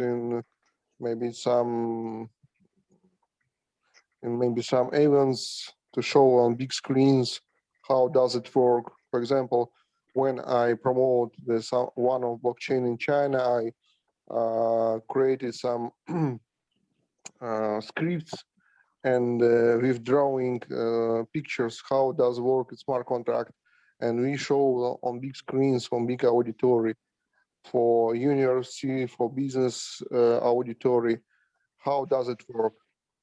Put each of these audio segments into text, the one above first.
in maybe some events to show on big screens how does it work. For example, when I promote one of blockchain in China, I created some scripts and withdrawing pictures how does work a smart contract, and we show on big screens from big auditory for university, for business auditory, how does it work.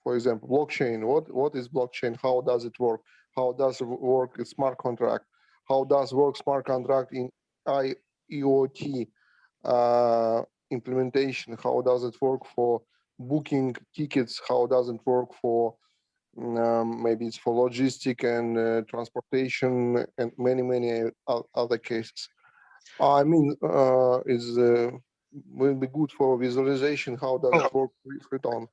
For example, blockchain, what is blockchain, how does it work, how does it work a smart contract, how does work smart contract in IoT implementation, how does it work for booking tickets, how does it work for maybe it's for logistic and transportation and many other cases. I mean, is will be good for visualization. How does it work with on?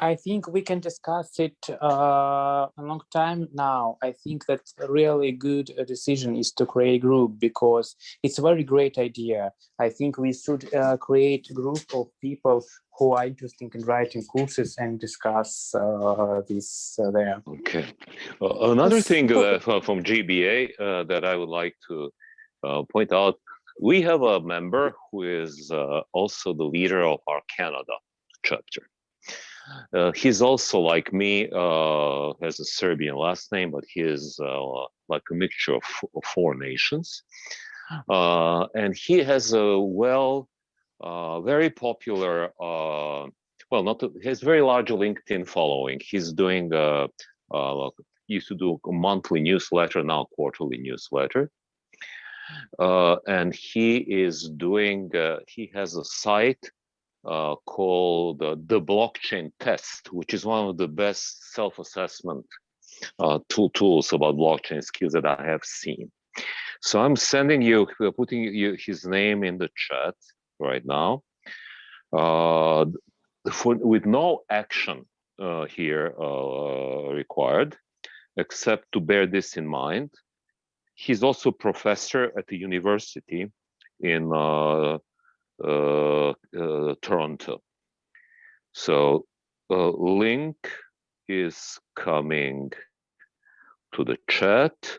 I think we can discuss it a long time now. I think that a really good decision is to create a group because it's a very great idea. I think we should create a group of people who are interested in writing courses and discuss this there. Okay. Another thing from GBA that I would like to point out, we have a member who is also the leader of our Canada chapter. He's also like me, has a Serbian last name, but he is like a mixture of four nations. And he has a very popular, he has very large LinkedIn following. He's doing, used to do a monthly newsletter, now quarterly newsletter. And he is doing, he has a site called the Blockchain Test, which is one of the best self-assessment tools about blockchain skills that I have seen. So I'm sending you, putting his name in the chat right now, with no action here required, except to bear this in mind. He's also a professor at the university in Toronto. So link is coming to the chat,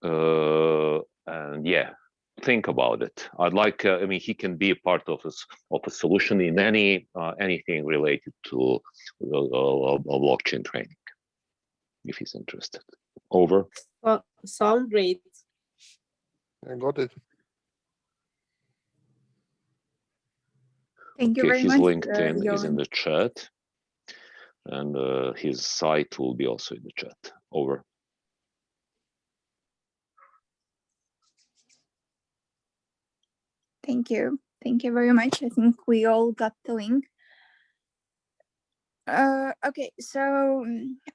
and yeah, think about it. I'd like, I mean, he can be a part of a solution in anything related to blockchain training, if he's interested. Over. Well, sound great. I got it. Thank you very His much. LinkedIn is in the chat, and his site will be also in the chat. Over. Thank you. Thank you very much. I think we all got the link. Okay, so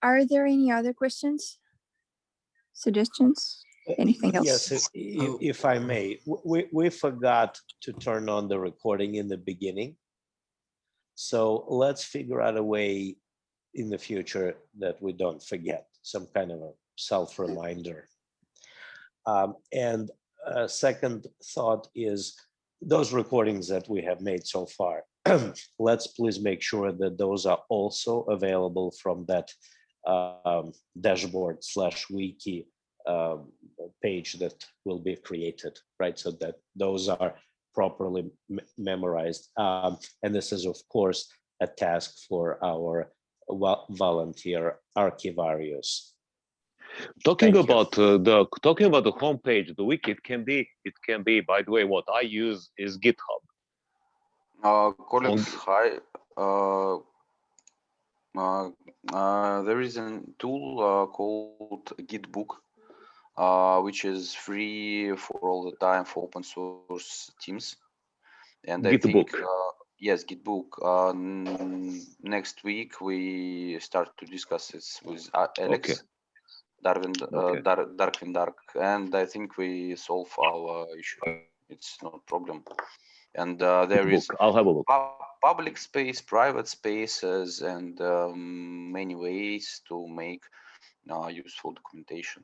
are there any other questions, suggestions, anything else? Yes, if I may, we forgot to turn on the recording in the beginning. So let's figure out a way in the future that we don't forget, some kind of a self-reminder. And a second thought is those recordings that we have made so far, let's please make sure that those are also available from that dashboard/wiki page that will be created, right? So that those are properly memorized. And this is, of course, a task for our volunteer archivarios. Talking about the homepage, the wiki, it can be. By the way, what I use is GitHub. Colleagues, hi. There is a tool called Gitbook, which is free for all the time for open source teams. And I think, yes, Gitbook. Next week we start to discuss this with Alex. Okay. Darkwing Dark, and I think we solve our issue. It's no problem. And there is I'll have a look. Public space, private spaces, and many ways to make useful documentation.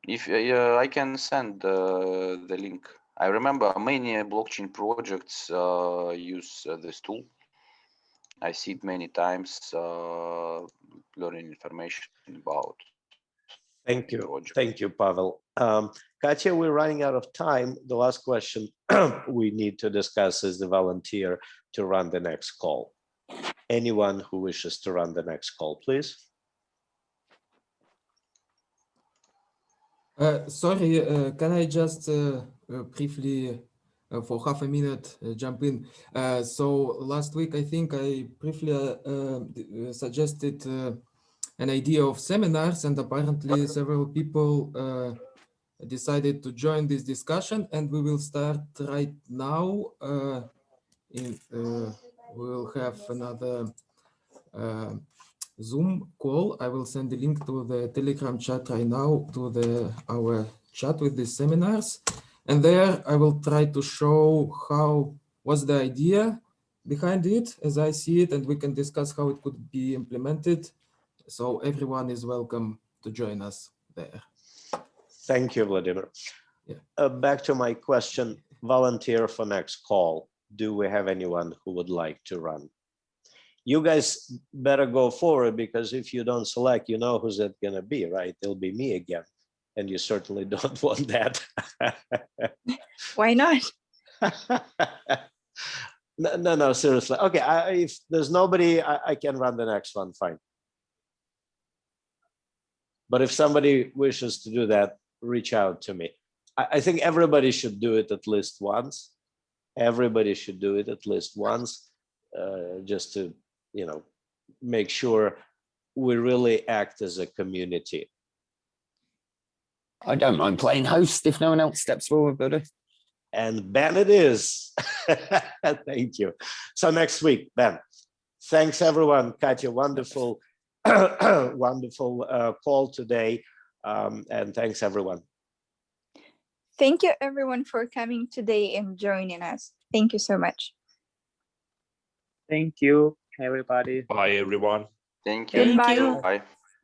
If I can send the link I remember many blockchain projects use this tool. I see it many times, learning information about. Thank you. project. Thank you, Pavel. Katya, we're running out of time. The last question we need to discuss is the volunteer to run the next call. Anyone who wishes to run the next call, please. Sorry, can I just briefly, for half a minute, jump in? So last week, I think I briefly suggested an idea of seminars, and apparently several people decided to join this discussion, and we will start right now. We'll have another Zoom call. I will send the link to the Telegram chat right now to our chat with the seminars. And there I will try to show what's the idea behind it as I see it, and we can discuss how it could be implemented. So everyone is welcome to join us there. Thank you, Vladimir. Yeah. Back to my question, volunteer for next call. Do we have anyone who would like to run? You guys better go forward, because if you don't select, you know who's it gonna be, right? It'll be me again. And you certainly don't want that. Why not? No, seriously. Okay, if there's nobody, I can run the next one, fine. But if somebody wishes to do that, reach out to me. I think everybody should do it at least once. Everybody should do it at least once, just to, make sure we really act as a community. I don't mind playing host if no one else steps forward, buddy. And Ben it is. Thank you. So next week, Ben. Thanks everyone. Katya, wonderful, wonderful call today. And thanks everyone. Thank you everyone for coming today and joining us. Thank you so much. Thank you, everybody. Bye, everyone. Thank you. Goodbye. Bye.